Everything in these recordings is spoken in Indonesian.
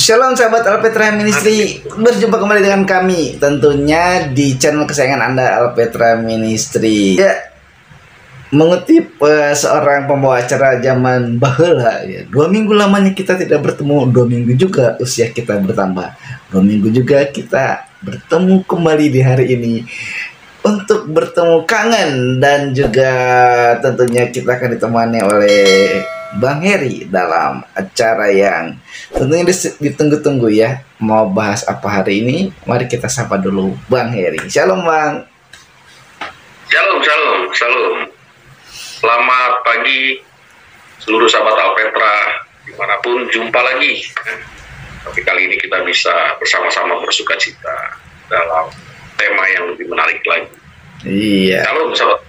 Shalom sahabat Alpetra Ministry, berjumpa kembali dengan kami tentunya di channel kesayangan Anda Alpetra Ministry. Ya, mengutip seorang pembawa acara zaman baheula ya, 2 minggu lamanya kita tidak bertemu, 2 minggu juga usia kita bertambah, 2 minggu juga kita bertemu kembali di hari ini untuk bertemu kangen, dan juga tentunya kita akan ditemani oleh Bang Heri dalam acara yang tentunya ditunggu-tunggu ya. Mau bahas apa hari ini? Mari kita sapa dulu Bang Heri. Shalom Bang. Shalom. Selamat pagi seluruh sahabat Alpetra dimanapun, jumpa lagi. Tapi kali ini kita bisa bersama-sama bersuka cita dalam tema yang lebih menarik lagi. Iya. Shalom sahabat.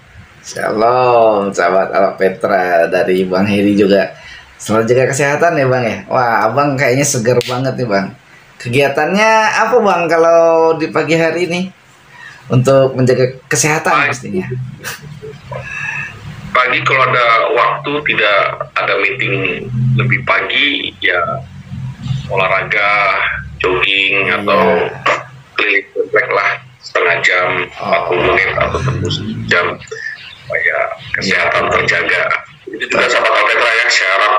Shalom sahabat Alpetra, dari Bang Heri juga. Selalu jaga kesehatan ya Bang ya. Wah, Abang kayaknya segar banget nih Bang. Kegiatannya apa Bang kalau di pagi hari ini untuk menjaga kesehatan pastinya? Pagi kalau ada waktu, tidak ada meeting lebih pagi, ya olahraga, jogging atau keliling komplek lah, setengah jam, 40 menit atau tembus jam, supaya kesehatan terjaga. Itu juga sahabat Alpetra ya,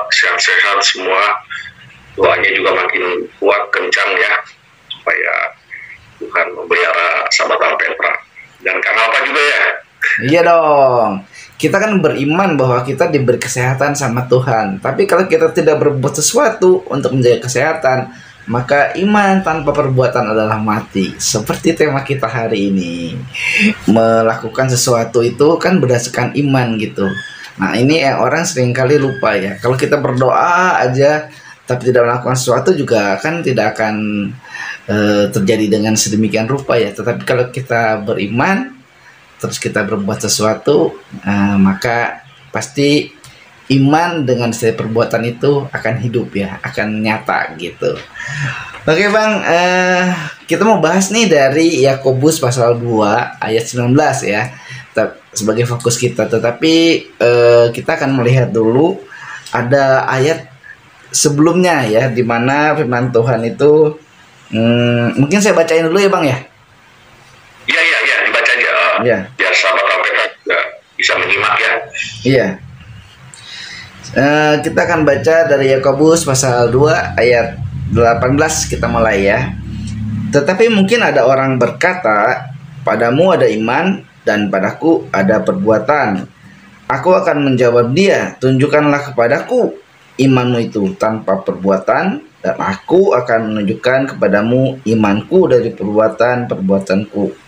sehat-sehat semua, doanya juga makin kuat, kencang ya, supaya Tuhan memelihara sahabat Alpetra dan Kang Alpa juga ya. Iya dong. Kita kan beriman bahwa kita diberi kesehatan sama Tuhan. Tapi kalau kita tidak berbuat sesuatu untuk menjaga kesehatan, maka iman tanpa perbuatan adalah mati. Seperti tema kita hari ini. Melakukan sesuatu itu kan berdasarkan iman gitu. Nah ini orang seringkali lupa ya. Kalau kita berdoa aja tapi tidak melakukan sesuatu juga kan tidak akan terjadi dengan sedemikian rupa ya. Tetapi kalau kita beriman terus kita berbuat sesuatu, maka pasti iman dengan setiap perbuatan itu akan hidup ya, akan nyata gitu. Oke Bang, kita mau bahas nih dari Yakobus pasal 2 ayat 19 ya, sebagai fokus kita. Tetapi kita akan melihat dulu ada ayat sebelumnya ya, dimana firman Tuhan itu mungkin saya bacain dulu ya Bang ya. Iya, dibaca aja. Ya. Biar sahabat Alpetra juga bisa menyimak ya. Iya. Kita akan baca dari Yakobus pasal 2 ayat 18, kita mulai ya. Tetapi mungkin ada orang berkata, padamu ada iman dan padaku ada perbuatan. Aku akan menjawab dia, tunjukkanlah kepadaku imanmu itu tanpa perbuatan, dan aku akan menunjukkan kepadamu imanku dari perbuatanku.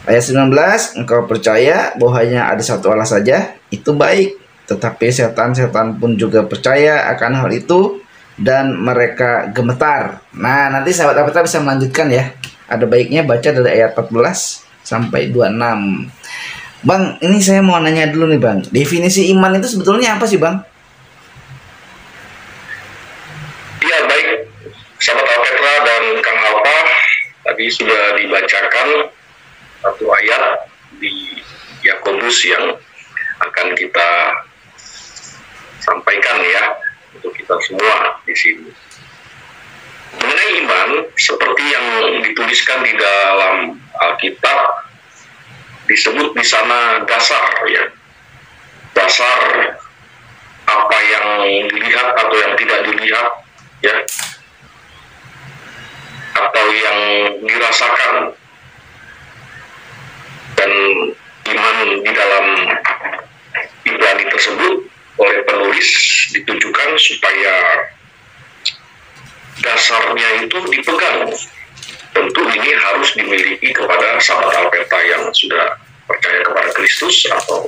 Ayat 19, engkau percaya bahwa hanya ada satu Allah saja, itu baik. Tetapi setan-setan pun juga percaya akan hal itu, dan mereka gemetar. Nah, nanti sahabat Alpetra bisa melanjutkan ya. Ada baiknya baca dari ayat 14 sampai 26. Bang, ini saya mau nanya dulu nih Bang. Definisi iman itu sebetulnya apa sih Bang? Iya, baik. Sahabat Alpetra dan Kang Alpa, tadi sudah dibacakan satu ayat di Yakobus yang akan kita sampaikan ya untuk kita semua di sini. Mengenai iman, seperti yang dituliskan di dalam Alkitab, disebut di sana dasar ya. Dasar apa yang dilihat atau yang tidak dilihat ya. Atau yang dirasakan. Dan iman di dalam Ibrani tersebut oleh penulis ditujukan supaya dasarnya itu dipegang. Tentu ini harus dimiliki kepada sahabat Alpetra yang sudah percaya kepada Kristus atau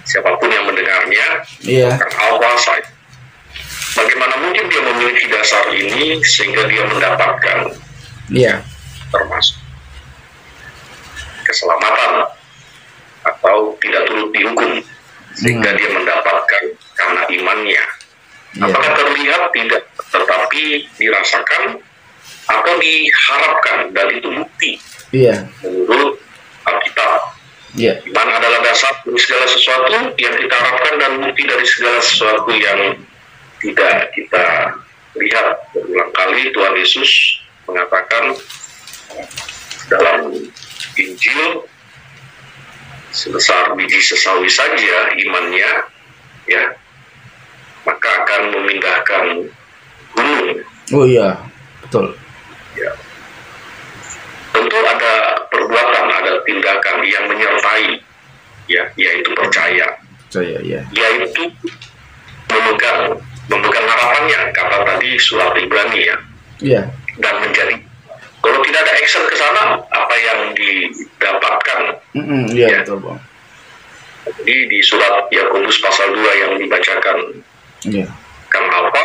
siapapun yang mendengarnya. Kang Alpa, saya. Bagaimana mungkin dia memiliki dasar ini sehingga dia mendapatkan termasuk keselamatan atau tidak turut dihukum sehingga dia mendapatkan karena imannya. Apakah terlihat? Tidak, tetapi dirasakan atau diharapkan, dan itu bukti menurut Alkitab. Iman adalah dasar dari segala sesuatu yang kita harapkan dan bukti dari segala sesuatu yang tidak kita lihat berulang kali Tuhan Yesus mengatakan dalam Injil, sebesar biji sesawi saja imannya, ya, maka akan memindahkan gunung. Oh iya, betul. Ya. Tentu ada perbuatan, ada tindakan yang menyertai, ya, yaitu percaya. Percaya, ya. Yaitu memegang harapannya, kata tadi surat Ibrani, ya. Iya. Dan menjadi, kalau tidak ada action ke sana, apa yang didapatkan? Iya, ya. betul, Bang. Jadi di surat Yakobus pasal 2 yang dibacakan Iya. Kang Alfa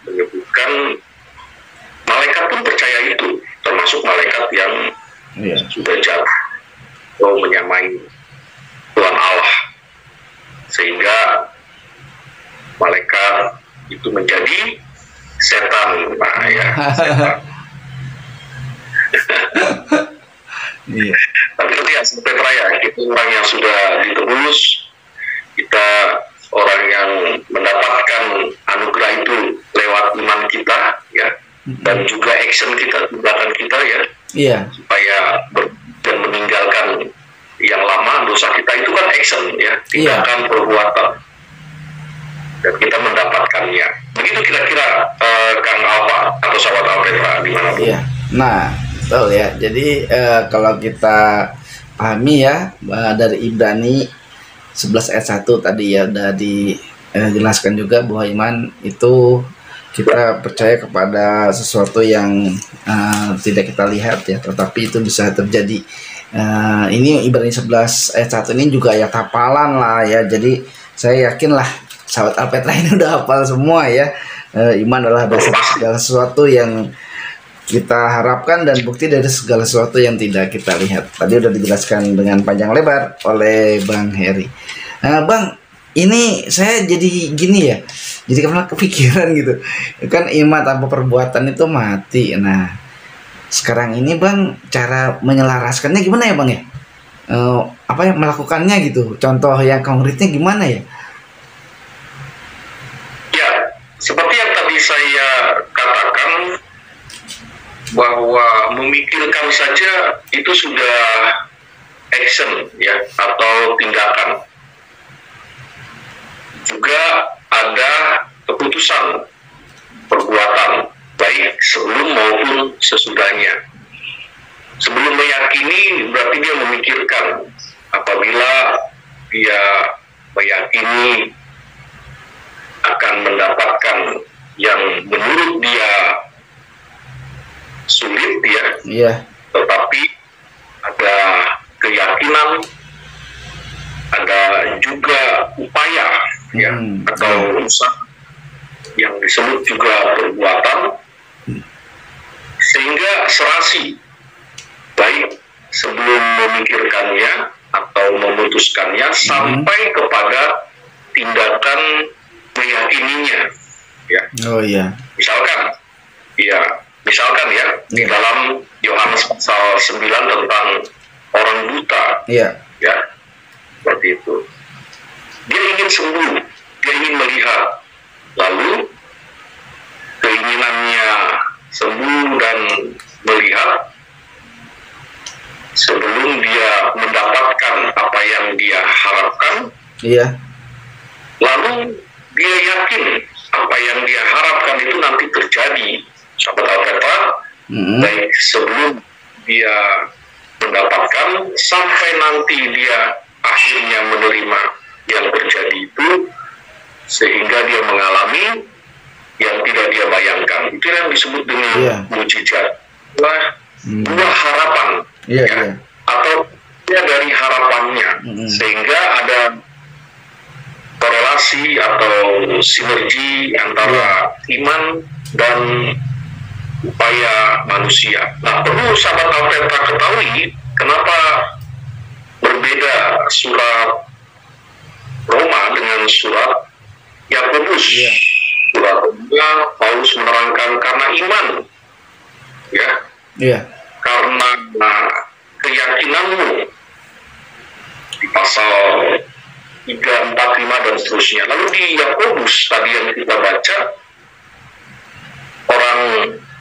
menyebutkan malaikat pun percaya itu, termasuk malaikat yang sudah jatuh atau menyamai Tuhan Allah, sehingga malaikat itu menjadi setan. Nah, ya, setan. Iya. Tapi nanti ya, Petra, ya, kita orang yang sudah ditebus, kita orang yang mendapatkan anugerah itu lewat iman kita, ya, dan juga action kita, tindakan kita, ya, Iya. supaya dan meninggalkan yang lama, dosa kita itu kan action, ya, tindakan, perbuatan, dan kita mendapatkannya. Begitu kira-kira Kang Alfa atau sahabat Alpetra dimanapun. Iya. Nah, betul ya. Jadi kalau kita pahami ya, dari Ibrani 11 ayat 1 tadi ya udah dijelaskan juga bahwa iman itu kita percaya kepada sesuatu yang tidak kita lihat ya, tetapi itu bisa terjadi. Ini Ibrani 11 ayat 1 ini juga ayat hafalan lah ya. Jadi saya yakin lah sahabat Alpetra ini udah hafal semua ya. Iman adalah dasar segala sesuatu yang kita harapkan dan bukti dari segala sesuatu yang tidak kita lihat. Tadi udah dijelaskan dengan panjang lebar oleh Bang Heri. Bang, ini saya jadi gini ya, jadi karena kepikiran gitu. Kan iman tanpa perbuatan itu mati. Nah, sekarang ini Bang, cara menyelaraskannya gimana ya Bang ya? Apa ya melakukannya gitu? Contoh yang konkretnya gimana ya? Ya, seperti yang tadi saya katakan, bahwa memikirkan saja itu sudah action, ya, atau tindakan. Juga ada keputusan perbuatan, baik sebelum maupun sesudahnya. Sebelum meyakini berarti dia memikirkan. Apabila dia meyakini akan mendapatkan yang menurut dia sulit, ya, tetapi ada keyakinan, ada juga upaya, ya, atau usaha yang disebut juga perbuatan, sehingga serasi, baik sebelum memikirkannya atau memutuskannya sampai kepada tindakan meyakininya, ya. Oh iya. Misalkan ya, di dalam Yohanes pasal 9 tentang orang buta, ya, seperti itu. Dia ingin sembuh, dia ingin melihat, lalu keinginannya sembuh dan melihat sebelum dia mendapatkan apa yang dia harapkan, lalu dia yakin apa yang dia harapkan itu nanti terjadi, sahabat Alpetra, baik sebelum dia mendapatkan sampai nanti dia akhirnya menerima yang terjadi itu, sehingga dia mengalami yang tidak dia bayangkan. Itu yang disebut dengan mujizat, buah harapan, atau dia dari harapannya, sehingga ada korelasi atau sinergi antara iman dan upaya manusia. Nah, perlu sahabat Alpetra ketahui kenapa berbeda surat Roma dengan surat Yakobus. Surat Roma Paulus menerangkan karena iman, karena keyakinanmu di pasal 3, 4, 5 dan seterusnya. Lalu di Yakobus tadi yang kita baca,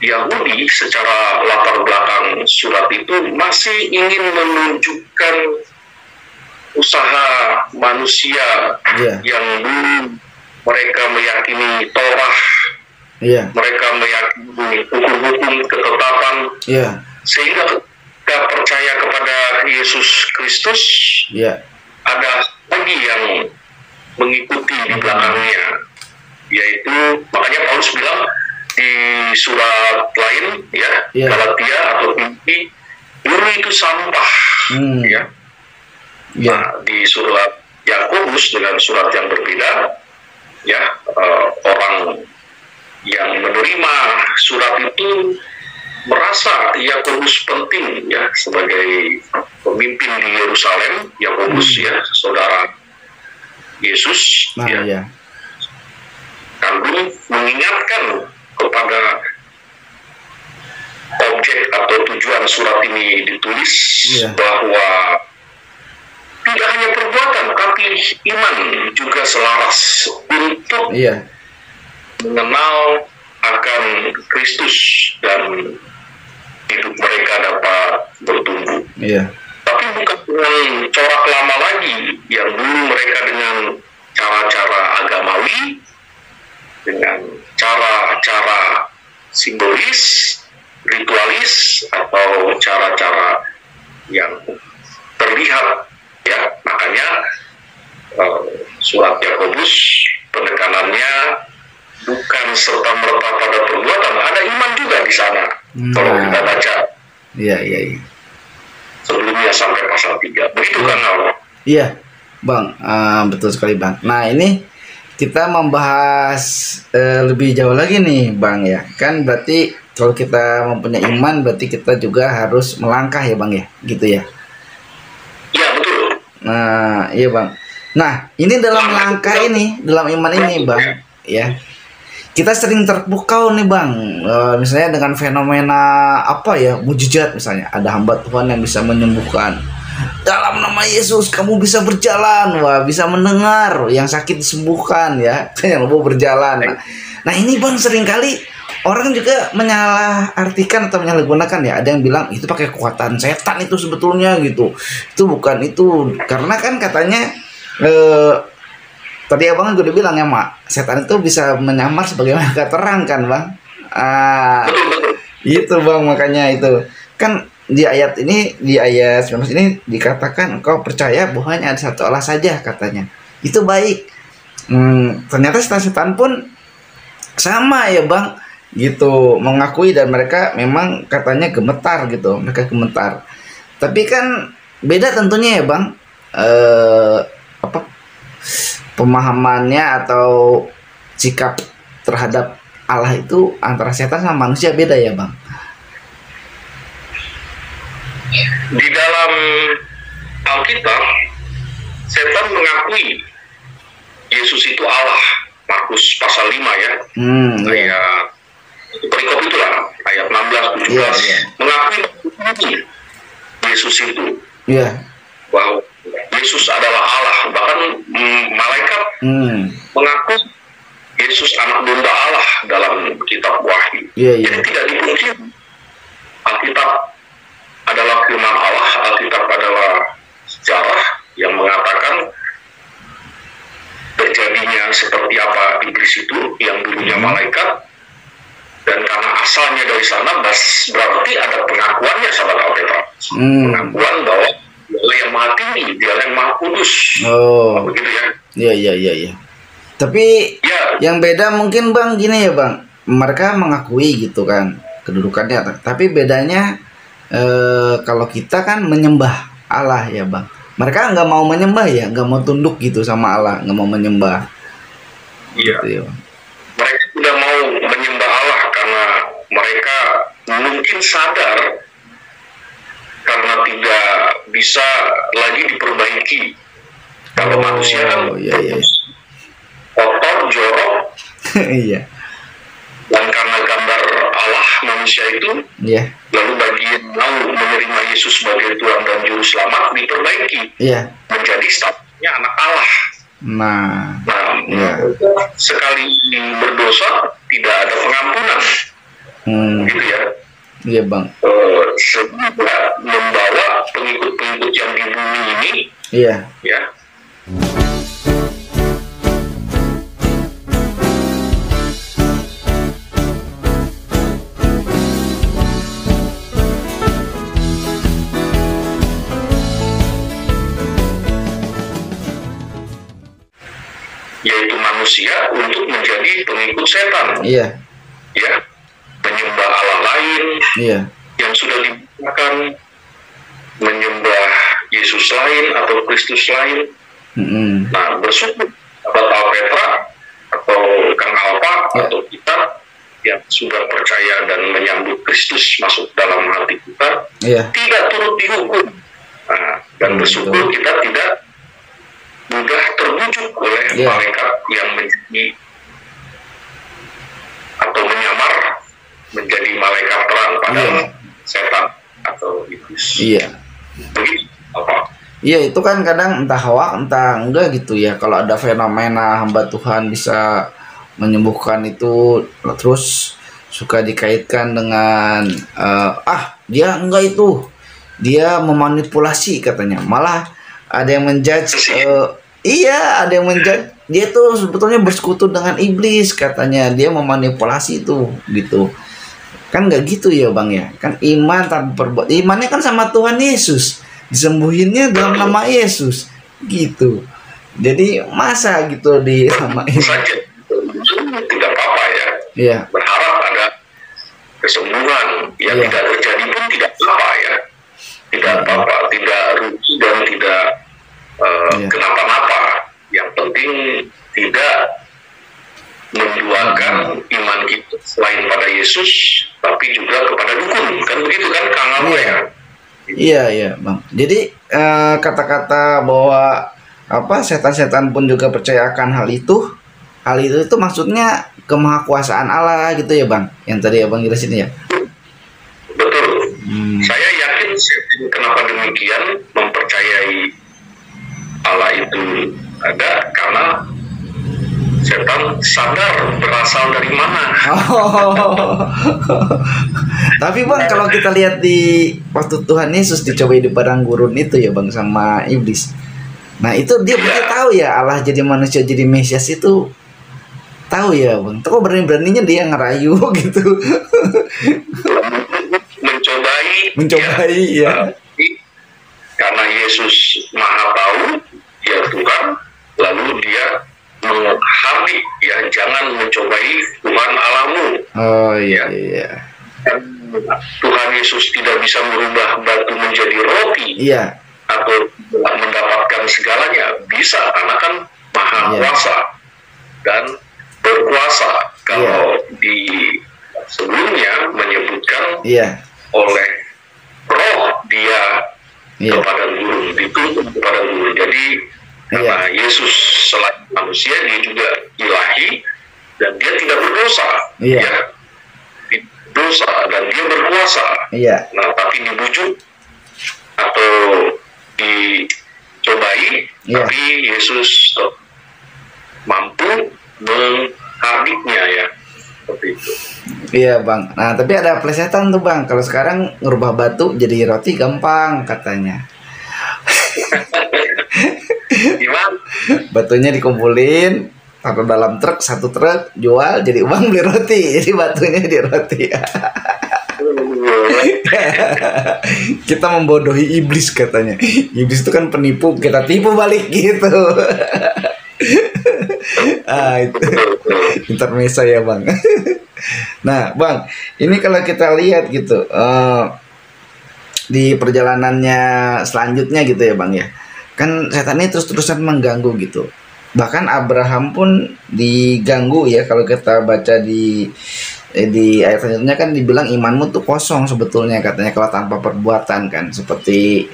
Yahudi secara latar belakang surat itu masih ingin menunjukkan usaha manusia yang dulu mereka meyakini Torah, mereka meyakini hukum-hukum ketetapan, sehingga kita percaya kepada Yesus Kristus, ada lagi yang mengikuti di belakangnya, yaitu makanya Paulus bilang di surat lain Galatia atau Filipi, dulu itu sampah, Nah, di surat Yakobus dengan surat yang berbeda, orang yang menerima surat itu merasa Yakobus penting sebagai pemimpin di Yerusalem. Yakobus saudara Yesus, kandung mengingatkan kepada objek atau tujuan surat ini ditulis bahwa tidak hanya perbuatan tapi iman juga selaras untuk mengenal akan Kristus dan hidup mereka dapat bertumbuh. Tapi bukan dengan corak lama lagi yang dulu mereka dengan cara-cara agamawi, dengan cara-cara simbolis, ritualis, atau cara-cara yang terlihat. Makanya surat Yakobus penekanannya bukan serta-merta pada perbuatan, ada iman juga di sana. Kalau kita baca sebelumnya sampai pasal 3, begitu kan Allah? Iya, Bang, betul sekali, Bang. Nah, ini kita membahas lebih jauh lagi nih, Bang, ya. Kan berarti kalau kita mempunyai iman, berarti kita juga harus melangkah ya, Bang, ya, gitu ya. Iya, betul. Nah, iya, Bang. Nah, ini dalam langkah ini, dalam iman ini, Bang, ya. Kita sering terpukau nih, Bang, misalnya dengan fenomena apa ya, mujizat misalnya, ada hamba Tuhan yang bisa menyembuhkan. Dalam nama Yesus kamu bisa berjalan, wah, bisa mendengar, yang sakit disembuhkan ya, yang lumpuh berjalan. Nah, ini, Bang, seringkali orang juga menyalahartikan atau menyalahgunakan ya. Ada yang bilang itu pakai kekuatan setan itu sebetulnya gitu. Itu bukan itu, karena kan katanya tadi Abang juga udah bilang ya, Mak, setan itu bisa menyamar sebagai malaikat terang kan, Bang. Itu, Bang, makanya itu. Kan di ayat ini, di ayat 19 ini dikatakan engkau percaya bahwa hanya ada satu Allah saja katanya. Itu baik. Ternyata setan-setan pun sama ya, Bang, gitu, mengakui, dan mereka memang katanya gemetar gitu, mereka gemetar. Tapi kan beda tentunya ya, Bang, pemahamannya atau sikap terhadap Allah itu antara setan sama manusia beda ya, Bang. Di dalam Alkitab, setan mengakui Yesus itu Allah. Markus pasal 5 ya. Ayat perikop itulah, ayat 16-17. Mengakui Yesus itu. Bahwa Yesus adalah Allah. Bahkan malaikat mengaku Yesus anak domba Allah dalam kitab Wahyu. Jadi tidak dipungkiri Alkitab adalah firman Allah. Alkitab adalah sejarah yang mengatakan terjadinya seperti apa iblis itu yang dulunya malaikat, dan karena asalnya dari sana berarti ada pengakuannya, sahabat Alkitab. Pengakuan bahwa Dialah yang maha tinggi, Dialah yang maha kudus. Begitu ya. Iya. Tapi yang beda mungkin, Bang, gini ya, Bang. Mereka mengakui gitu kan kedudukannya, tapi bedanya kalau kita kan menyembah Allah ya, Bang. Mereka nggak mau menyembah ya, nggak mau tunduk gitu sama Allah, nggak mau menyembah. Iya. Gitu ya. Mereka tidak mau menyembah Allah karena mereka mungkin sadar karena tidak bisa lagi diperbaiki. Kalau manusia kan kotor, jorok. Iya. Dan karena gambar Allah manusia itu, lalu bagi yang mau menerima Yesus sebagai Tuhan dan Juru Selamat diperbaiki, menjadi statusnya anak Allah. Nah, sekali berdosa tidak ada pengampunan. gitu ya. Iya bang. Sehingga membawa pengikut-pengikut yang di bumi ini, Iya. ya, yaitu manusia untuk menjadi pengikut setan. Iya. Ya, menyembah Allah lain Iya. yang sudah dibukakan, menyembah Yesus lain atau Kristus lain. Nah, bersyukur sahabat Alpetra atau Kang Alpa atau kita yang sudah percaya dan menyambut Kristus masuk dalam hati kita, tidak turut dihukum. Nah, dan bersyukur kita tidak mudah terbujuk oleh malaikat yang menjadi atau menyamar menjadi malaikat terang padahal setan atau iblis. Iya. Begitu apa? Iya, itu kan kadang entah hoak entah enggak gitu ya. Kalau ada fenomena hamba Tuhan bisa menyembuhkan itu, terus suka dikaitkan dengan dia enggak, itu dia memanipulasi katanya. Malah ada yang menjudge, ada yang menjudge dia tuh sebetulnya bersekutu dengan iblis katanya, dia memanipulasi itu gitu. Kan nggak gitu ya bang ya, kan iman tanpa perbuatan, imannya kan sama Tuhan Yesus, disembuhinnya dalam nama Yesus gitu. Jadi masa gitu disamain saja tidak apa-apa ya. Iya. Berharap ada kesembuhan yang tidak terjadi pun tidak apa ya, tidak apa-apa, tidak rugi dan tidak kenapa-napa. Yang penting tidak menduakan iman kita selain pada Yesus, tapi juga kepada dukun, kan begitu kan Kang Alpa ya? Iya bang. Jadi kata-kata bahwa setan-setan pun juga percaya akan hal itu itu maksudnya kemahakuasaan Allah gitu ya bang, yang tadi abang jelasin ya. Betul. Saya yakin kenapa demikian mempercayai Allah itu ada karena setan sadar berasal dari mana. Tapi bang, kalau kita lihat di waktu Tuhan Yesus dicobai di padang gurun itu ya bang sama iblis. Nah itu dia berarti tahu ya Allah jadi manusia, jadi Mesias itu tahu ya bang. Kok berani-beraninya dia ngerayu gitu. Mencobai ya. Karena Yesus Maha Tahu, ya Tuhan, lalu dia menghardik ya, jangan mencobai Tuhan Allahmu. Oh iya. Tuhan Yesus tidak bisa merubah batu menjadi roti. Iya. Atau mendapatkan segalanya, bisa karena kan Maha Kuasa dan berkuasa. Kalau di sebelumnya menyebutkan oleh Roh dia kepada gurun, dituntun kepada gurun. Jadi karena Yesus selain manusia, dia juga ilahi dan dia tidak berdosa, dosa dan dia berkuasa. Nah, tapi dibujuk atau dicobai, tapi Yesus mampu menghardiknya ya, seperti itu. Iya bang. Nah tapi ada plesetan tuh bang. Kalau sekarang ngerubah batu jadi roti gampang katanya. Gimana? Batunya dikumpulin, taruh dalam truk, satu truk, jual jadi uang beli roti. Jadi batunya jadi roti. Kita membodohi iblis katanya. Iblis itu kan penipu, kita tipu balik gitu. Itu intermezzo ya bang. Nah bang, ini kalau kita lihat gitu di perjalanannya selanjutnya gitu ya bang ya, kan setan ini terus-terusan mengganggu gitu. Bahkan Abraham pun diganggu ya, kalau kita baca di ayat selanjutnya kan dibilang imanmu tuh kosong sebetulnya katanya kalau tanpa perbuatan kan, seperti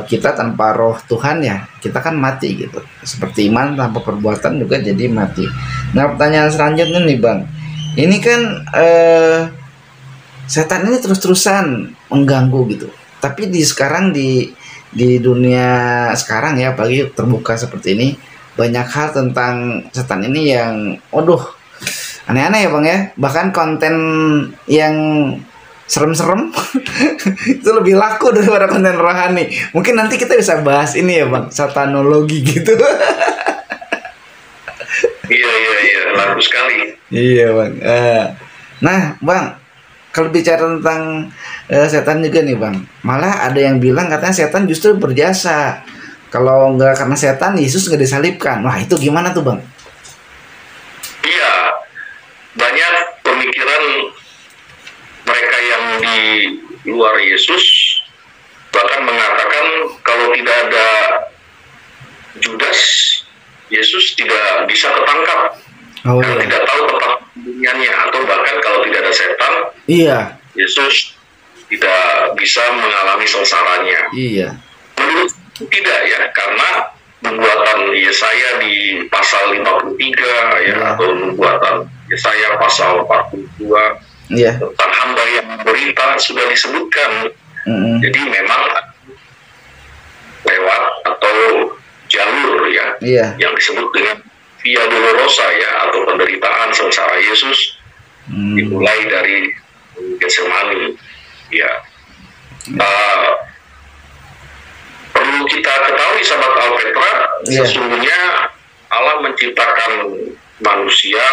kita tanpa roh Tuhan ya kita kan mati gitu, seperti iman tanpa perbuatan juga jadi mati. Nah pertanyaan selanjutnya nih bang, ini kan setan ini terus-terusan mengganggu gitu, tapi sekarang di dunia sekarang ya, apalagi terbuka seperti ini, banyak hal tentang setan ini yang Aneh-aneh ya Bang ya. Bahkan konten yang serem-serem itu lebih laku daripada konten rohani. Mungkin nanti kita bisa bahas ini ya Bang, satanologi gitu. Iya, laku sekali. Iya Bang. Nah Bang, kalau bicara tentang setan juga nih Bang, malah ada yang bilang katanya setan justru berjasa. Kalau nggak karena setan, Yesus nggak disalibkan. Wah itu gimana tuh Bang? Iya, banyak pemikiran mereka yang di luar Yesus bahkan mengatakan kalau tidak ada Judas, Yesus tidak bisa ketangkap. Oh, Karena iya. tidak tahu tempat dunianya, atau bahkan kalau tidak ada setan, Iya. Yesus tidak bisa mengalami sengsaranya. Iya. Menurut tidak ya, karena nubuatan Yesaya di pasal 53 ya, Iya. atau nubuatan Yesaya pasal 42 Iya. tentang hamba yang berita sudah disebutkan. Mm-mm. Jadi memang lewat atau jalur ya, Iya. yang disebut dengan Via Dolorosa ya, atau penderitaan sengsara Yesus, dimulai dari Getsemani ya. Perlu kita ketahui sahabat Alpetra, Iya. sesungguhnya Allah menciptakan manusia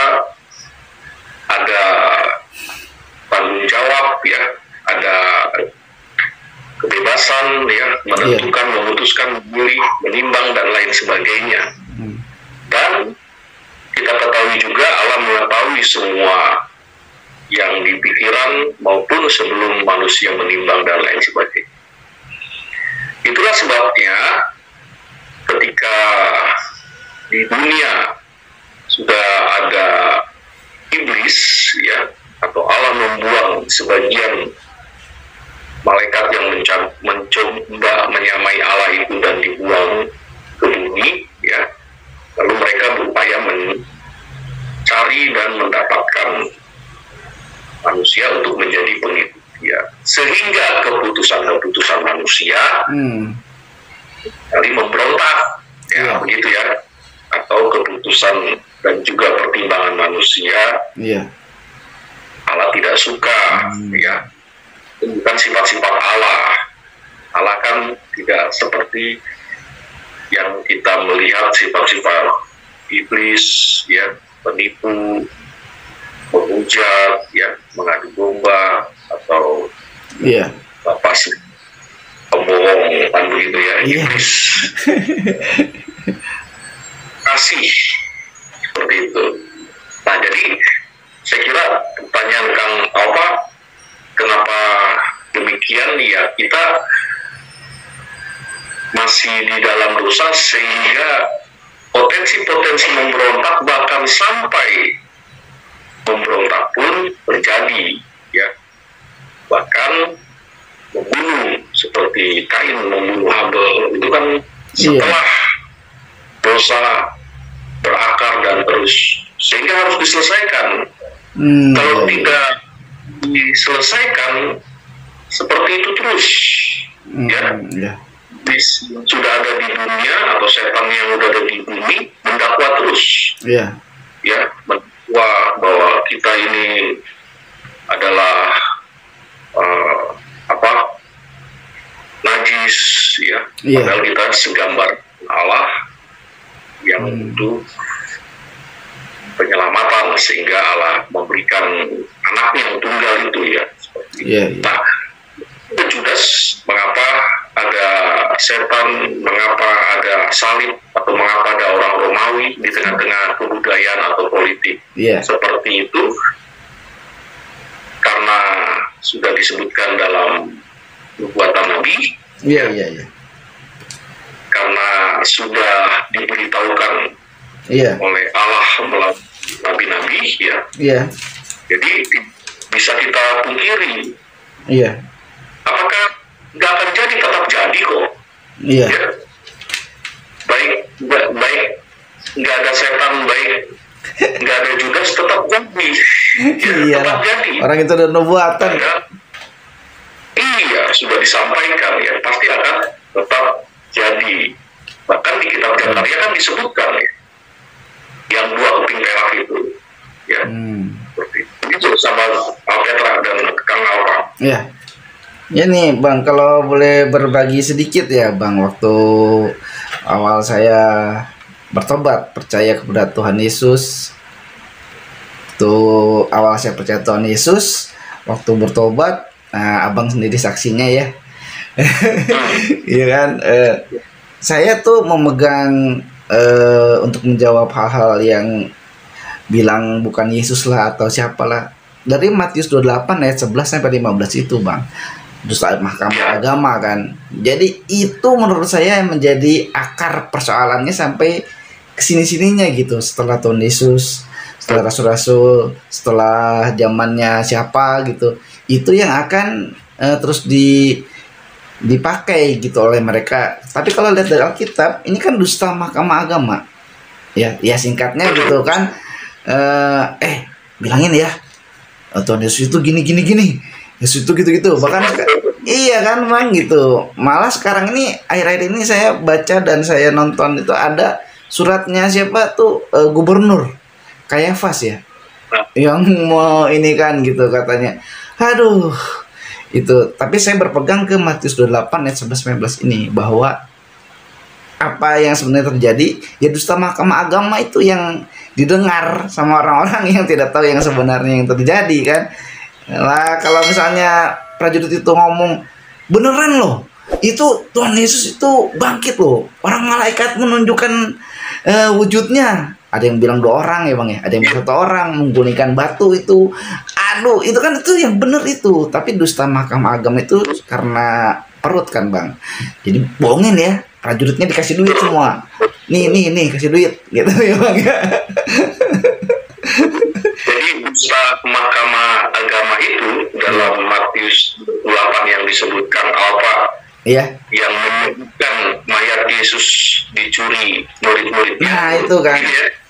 ada tanggung jawab ya, ada kebebasan ya, menentukan, memutuskan, memilih, menimbang dan lain sebagainya. Dan kita ketahui juga Allah mengetahui semua yang di pikiran maupun sebelum manusia menimbang dan lain sebagainya. Itulah sebabnya ketika di dunia sudah ada iblis ya, atau Allah membuang sebagian malaikat yang mencoba menyamai Allah itu dan dibuang ke bumi ya, lalu mereka berupaya mencari dan mendapatkan manusia untuk menjadi pengikut dia, sehingga keputusan manusia kali memberontak ya, begitu ya, atau keputusan dan juga pertimbangan manusia Allah tidak suka ya. Itu bukan sifat-sifat Allah. Allah kan tidak seperti yang kita melihat sifat-sifat iblis ya, penipu, menghujat ya, mengadu domba, atau apa sih, pembohong kan begitu ya, iblis. Kasih seperti itu. Nah, jadi saya kira pertanyaan Kang Alpa, kenapa demikian ya, kita masih di dalam dosa sehingga potensi-potensi memberontak, bahkan sampai memberontak pun terjadi ya, bahkan membunuh seperti Kain membunuh Habel, itu kan setelah dosa berakar dan terus, sehingga harus diselesaikan. Kalau tidak diselesaikan seperti itu terus ya, sudah ada di dunia, atau setan yang sudah ada di bumi mendakwa terus ya, mendakwa bahwa kita ini adalah najis ya, padahal kita segambar Allah yang untuk penyelamatan, sehingga Allah memberikan anaknya yang tunggal itu ya. Nah, Judas, mengapa ada setan, mengapa ada salib, atau mengapa ada orang Romawi di tengah-tengah kebudayaan atau politik seperti itu, karena sudah disebutkan dalam nubuatan Nabi karena sudah diberitahukan oleh Allah melalui nabi-nabi ya. Jadi bisa kita pungkiri apakah nggak akan jadi, tetap jadi kok ya. Baik nggak ada setan, baik nggak ada Judas, tetap jadi tetap jadi. Orang itu ada nubuatan sudah disampaikan ya, pasti akan tetap jadi. Bahkan di kitab Zakaria kan disebutkan ya, yang 2 keping perak itu ya, Seperti itu sama Petra dan Kang Alfa. Ya. Ya nih Bang, kalau boleh berbagi sedikit ya Bang, waktu awal saya bertobat percaya kepada Tuhan Yesus. Tuh awal saya percaya Tuhan Yesus, waktu bertobat, nah, Abang sendiri saksinya ya. Iya kan, saya tuh memegang untuk menjawab hal-hal yang bilang bukan Yesus lah atau siapalah, dari Matius 28 ayat 11 sampai 15 itu Bang, dusta mahkamah agama kan. Jadi itu menurut saya menjadi akar persoalannya sampai kesini-sininya gitu. Setelah Tuhan Yesus, setelah rasul-rasul, setelah zamannya siapa gitu, itu yang akan terus dipakai gitu oleh mereka. Tapi kalau lihat dari Alkitab, ini kan dusta mahkamah agama. Ya singkatnya gitu kan. Bilangin ya, Tuhan Yesus itu gini. Yesus itu gitu. Bahkan iya kan Bang gitu. Malah sekarang ini akhir-akhir ini saya baca dan saya nonton itu ada suratnya siapa tuh, gubernur Kayafas ya, yang mau ini kan gitu katanya. Aduh, itu. Tapi saya berpegang ke Matius 28 ayat 11-19 ini, bahwa apa yang sebenarnya terjadi ya, dusta mahkamah agama itu yang didengar sama orang-orang yang tidak tahu yang sebenarnya yang terjadi kan. Lah kalau misalnya prajurit itu ngomong beneran loh, itu Tuhan Yesus itu bangkit loh, orang malaikat menunjukkan wujudnya. Ada yang bilang 2 orang ya Bang ya, ada yang bilang 1 orang menggunakan batu itu. Aduh, itu kan itu yang bener itu. Tapi dusta mahkamah agama itu karena perut kan Bang. Jadi bohongin ya, prajuritnya dikasih duit semua. Nih kasih duit gitu ya Bang ya. Jadi dusta mahkamah agama itu dalam Matius 8 yang disebutkan Alfa, iya, yang menyebutkan mayat Yesus dicuri murid-muridnya. Nah itu kan,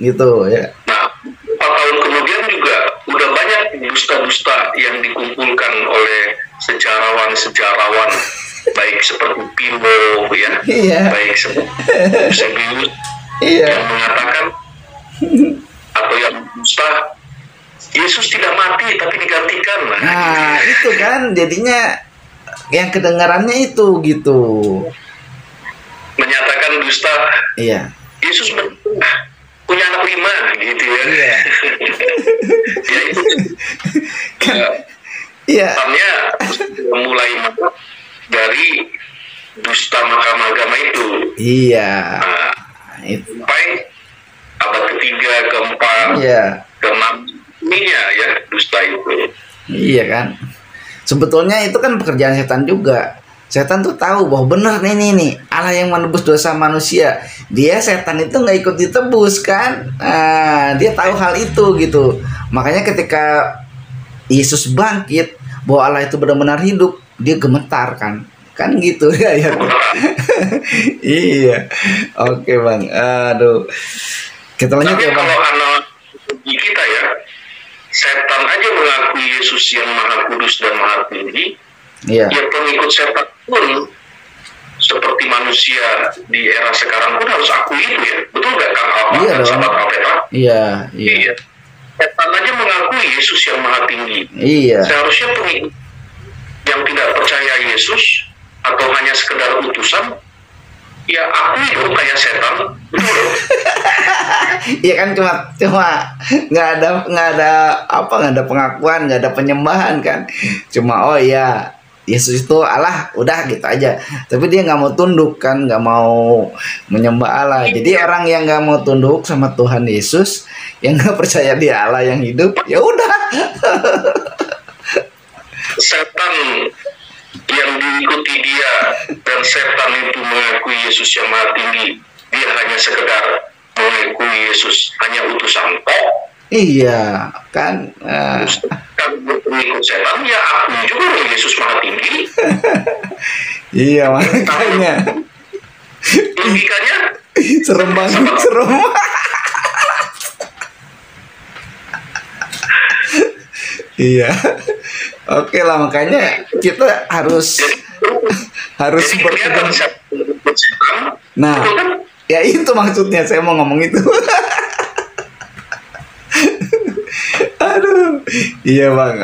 gitu ya. Nah, 4 tahun kemudian juga udah banyak dusta-dusta yang dikumpulkan oleh sejarawan baik seperti Pimo ya, baik seperti Eusebius yang mengatakan atau yang dusta Yesus tidak mati tapi digantikan. Nah itu kan jadinya yang kedengarannya itu gitu, menyatakan dusta. Iya. Yesus punya anak 5 gitu ya. Iya. Ya itu kan. Iya. Artinya mulai dari dusta mahkamah agama itu. Iya. Nah, sampai abad ketiga, keempat, keenam ininya ya dusta itu. Iya kan. Sebetulnya itu kan pekerjaan setan juga. Setan tuh tahu bahwa benar nih Allah yang menebus dosa manusia. Dia setan itu nggak ikut ditebus kan. Dia tahu hal itu gitu. Makanya ketika Yesus bangkit, bahwa Allah itu benar-benar hidup, dia gemetar kan gitu ya. Iya. Oke Bang. Aduh. Kita lanjut ya Bang. Kalau analogi kita ya, setan aja mengakui Yesus yang maha kudus dan maha tinggi. Ya pengikut setan pun seperti manusia di era sekarang pun harus akui itu ya. Betul nggak Kang Alfa dan sahabat Alfa? Iya. Setan aja mengakui Yesus yang maha tinggi. Iya. Seharusnya pengikut yang tidak percaya Yesus atau hanya sekedar utusan, ya akui dong kayak setan. Betul. Iya kan, cuma nggak ada pengakuan, nggak ada penyembahan kan. Cuma oh iya Yesus itu Allah, udah gitu aja. Tapi dia nggak mau tunduk kan, nggak mau menyembah Allah. Jadi orang yang nggak mau tunduk sama Tuhan Yesus, yang nggak percaya dia Allah yang hidup, ya udah. Setan yang diikuti dia dan setan itu mengakui Yesus yang maha tinggi, dia hanya sekedar mengakui Yesus hanya utusan toh. Iya kan. Kan mengikut setan ya aku juga Yesus maha tinggi. Iya makanya. Logikanya serem banget, serem. Iya. Oke lah, makanya kita harus berpegang. Nah, ya itu maksudnya saya mau ngomong itu. Iya bang,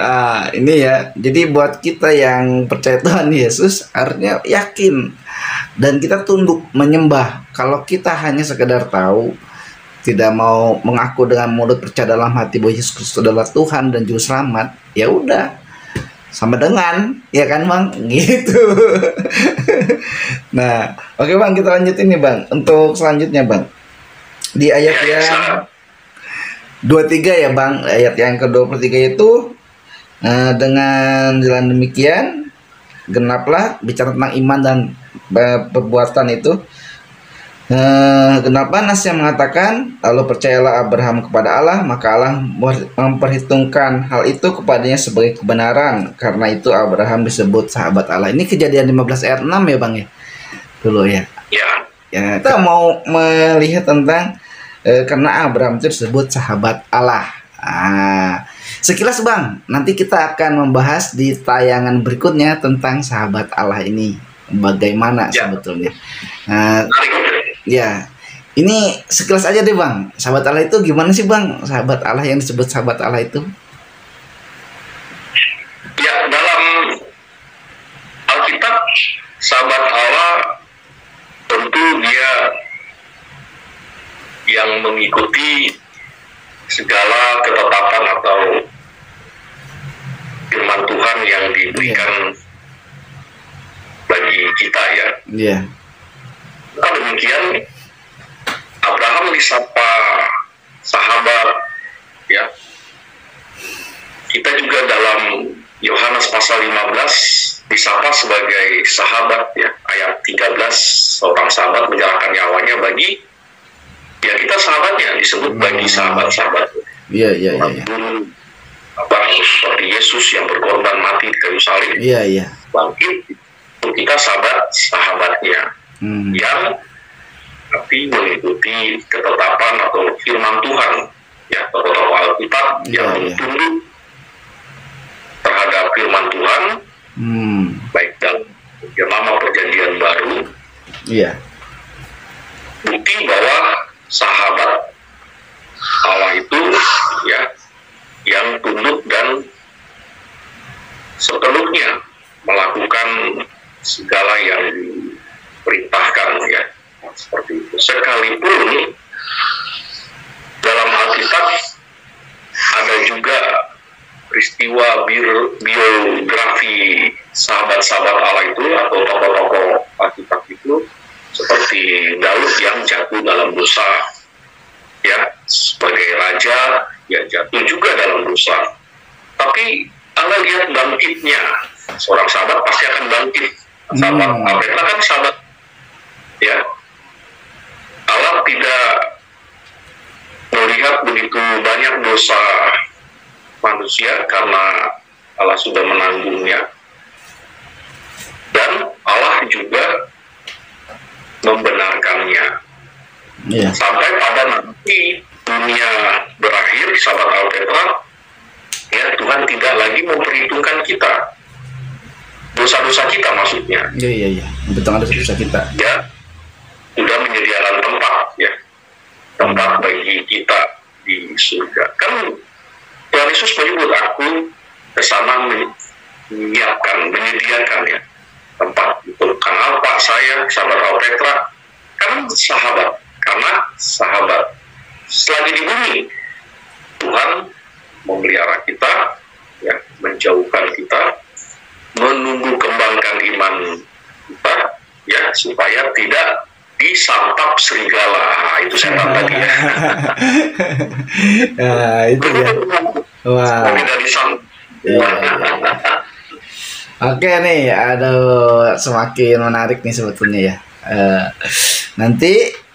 ini ya. Jadi buat kita yang percaya Tuhan Yesus harusnya yakin dan kita tunduk menyembah. Kalau kita hanya sekedar tahu, tidak mau mengaku dengan mulut, percaya dalam hati bahwa Yesus Kristus adalah Tuhan dan Juru Selamat, ya udah sama dengan, ya kan bang, gitu. Nah, oke bang, kita lanjutin nih bang. Untuk selanjutnya bang, di ayat Ya, yang ya, 23 ya bang, ayat yang ke-23 itu, dengan jalan demikian genaplah bicara tentang iman dan perbuatan itu. Genaplah nas yang mengatakan, lalu percayalah Abraham kepada Allah, maka Allah memperhitungkan hal itu kepadanya sebagai kebenaran. Karena itu Abraham disebut sahabat Allah. Ini Kejadian 15 ayat 6 ya bang ya, dulu ya. ya. Ya, kita mau melihat tentang karena Abraham itu disebut sahabat Allah. Sekilas bang, nanti kita akan membahas di tayangan berikutnya tentang sahabat Allah ini, bagaimana Ya. sebetulnya. Menarik. Ya, ini sekilas aja deh bang, sahabat Allah itu gimana sih bang? Sahabat Allah yang disebut sahabat Allah itu? Ya, dalam Alkitab, sahabat Allah tentu dia yang mengikuti segala ketetapan atau firman Tuhan yang diberikan bagi kita ya. Iya. Maka demikian Abraham disapa sahabat ya. Kita juga dalam Yohanes pasal 15 disapa sebagai sahabat ya. Ayat 13, seorang sahabat menyerahkan nyawanya bagi ya, kita sahabatnya, disebut bagi sahabat-sahabat. Iya. Seperti Yesus yang berkorban mati di kayu salib, Iya. bangkit, itu kita sahabatnya yang tapi mengikuti ketetapan atau firman Tuhan ya, tokoh-tokoh Alkitab yang tunduk terhadap firman Tuhan, baik dalam lama perjanjian baru. Iya. Bukti bahwa sahabat Allah itu ya yang tunduk dan sepenuhnya melakukan segala yang diperintahkan ya, seperti itu. Sekalipun dalam Alkitab ada juga peristiwa biografi sahabat-sahabat Allah itu atau tokoh-tokoh Alkitab itu, seperti Daud yang jatuh dalam dosa ya, sebagai raja ya jatuh juga dalam dosa, tapi Allah lihat bangkitnya. Seorang sahabat pasti akan bangkit. Sahabat Petra kan sahabat ya. Allah tidak melihat begitu banyak dosa manusia karena Allah sudah menanggungnya, dan Allah juga membenarkannya. Sampai pada nanti dunia berakhir, sahabat Alpetra ya, Tuhan tidak lagi memperhitungkan kita, dosa-dosa kita maksudnya. Iya. Betul, ada dosa kita. Ya, sudah menyediakan tempat ya, tempat bagi kita di surga. Kan Tuhan Yesus menyebut, aku kesana menyediakan ya tempat. Bukan apa saya, sahabat Alpetra kan sahabat, karena sahabat selagi di bumi Tuhan memelihara kita ya, menjauhkan kita, menumbuh kembangkan iman kita ya, supaya tidak disantap serigala. Itu setan tadi ya. Itu ya. Wah. Tidak disantap. Oke nih, aduh, semakin menarik nih sebetulnya ya. Nanti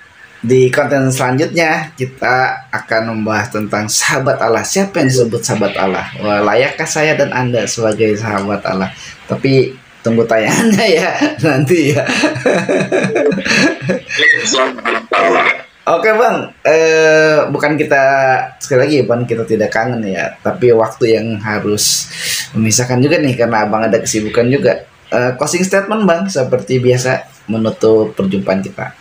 di konten selanjutnya kita akan membahas tentang sahabat Allah. Siapa yang disebut sahabat Allah? Wah, layakkah saya dan Anda sebagai sahabat Allah? Tapi tunggu tayangannya ya nanti ya. Oke bang, bukan kita sekali lagi bang, kita tidak kangen ya, tapi waktu yang harus memisahkan juga nih karena abang ada kesibukan juga. Closing statement bang, seperti biasa menutup perjumpaan kita.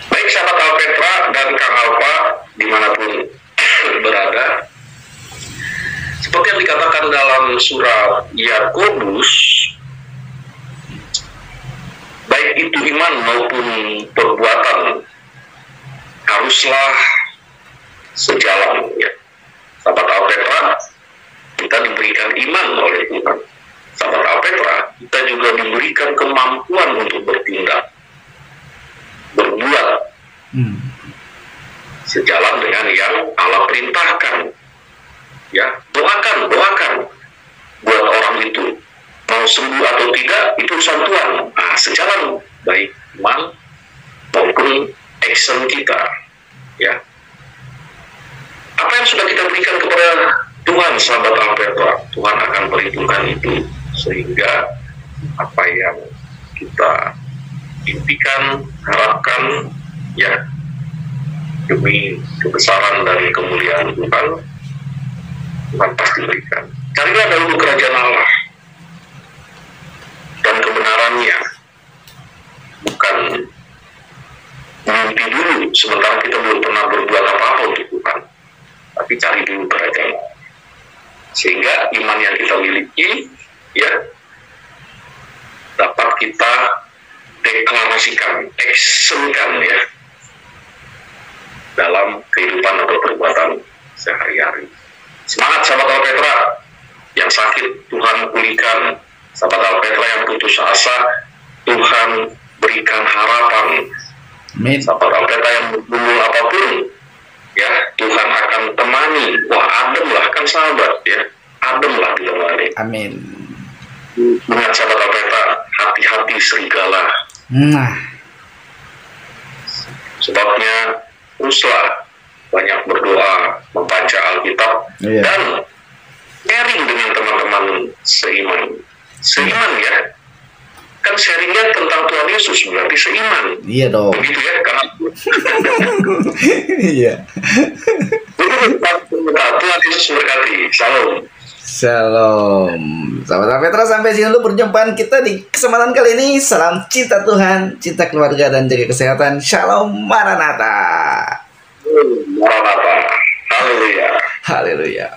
Baik sahabat Alpetra dan Kang Alfa dimanapun berada, dikatakan dalam surat Yakobus, baik itu iman maupun perbuatan haruslah sejalan, ya. Sahabat Alpetra, kita diberikan iman oleh Tuhan. Sahabat Alpetra, kita juga diberikan kemampuan untuk bertindak, berbuat sejalan dengan yang Allah perintahkan. Ya, doakan buat orang itu. Mau sembuh atau tidak, itu urusan Tuhan. Nah, sejalan baik iman maupun action kita. Ya, apa yang sudah kita berikan kepada Tuhan, sahabat Alpetra, Tuhan akan perhitungkan itu, sehingga apa yang kita impikan, harapkan, ya, demi kebesaran dan kemuliaan Tuhan, Tuhan pasti berikan. Carilah dahulu kerajaan Allah dan kebenarannya, bukan mimpi dulu sementara kita belum pernah berbuat apa-apa untuk Tuhan, tapi cari dulu kerajaan, sehingga iman yang kita miliki, ya, dapat kita deklarasikan, actionkan, ya, dalam kehidupan atau perbuatan sehari-hari. Semangat sahabat Alpetra yang sakit, Tuhan pulihkan. Sahabat Alpetra yang putus asa, Tuhan berikan harapan. Amin. Sahabat Alpetra yang bergumul apapun, ya, Tuhan akan temani. Wah, adem lah, kan sahabat, ya, adem lah ditemani. Amin. Ingat sahabat Alpetra, hati-hati serigala. Nah, sebabnya teruslah banyak berdoa, membaca Alkitab, iya, dan sharing dengan teman-teman seiman. Seiman, ya, kan sharingnya tentang Tuhan Yesus, berarti seiman. iya dong. Begitu, ya, karena Iya. Tuhan Yesus berkati. Shalom. Shalom. Sahabat Petra, sampai sini dulu perjumpaan kita di kesempatan kali ini. Salam cinta Tuhan, cinta keluarga, dan jaga kesehatan. Shalom, Maranatha. Maranatha. Haleluya. Haleluya.